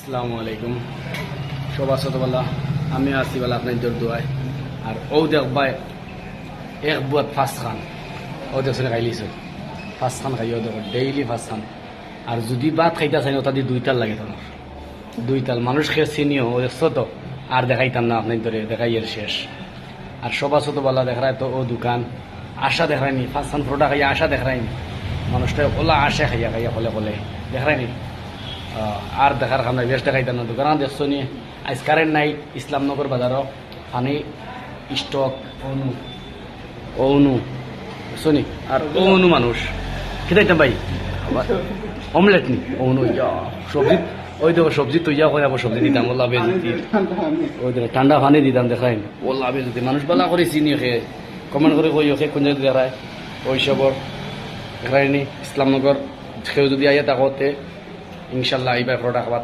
আসসালামু আলাইকুম। সবার ছোটবেলা আমি আছি বেলা আপনার দোয়ায় আর ও দেখবাই এক বুয়াত ফার্স্ট খান ও দেখছেন খাইলিছ ফার্স্ট খান খাইও দেখো ডেইলি ফার্স্ট খান আর যদি ভাত খাইতে চাই ওটা দিয়ে দুইটাল লাগে তোমার দুইটাল মানুষ খেয়ে চিনিও ও দেখছো তো আর দেখাইতাম না আপনার ধরে দেখাইয়ের শেষ। আর সবার ছোটবেলা দেখায় তো ও দোকান আশা দেখায়নি ফার্স্ট খান ফ্রোটা খাইয়া আশা দেখায়নি মানুষটা ওলা আশা খাইয়া খাইয়া কলে কলে দেখায়নি আর দেখার খান বেশ দেখাইতাম না দোকান দেখছো নি আজ কারেন্ট নাই ইসলামনগর বাজারও পানি স্টক অনু অনু বুঝছো নি আর অনু মানুষ খেতাইতাম ভাই অমলেট নি অনু সবজি ওই দেখো সবজি তৈয়া করে আবার সবজি দিতাম ও লাভে যদি ওই দেখো ঠান্ডা পানি দিতাম দেখাই ও লাভে যদি মানুষ বেলা করে চিনি খেয়ে কমেন্ট করে কই ওকে কোন জায়গায় দেখায় ওই সবর দেখায়নি ইসলামনগর কেউ যদি আইয়া তাকতে ইনশাল্লাহ আইবা ফটোটা খাবার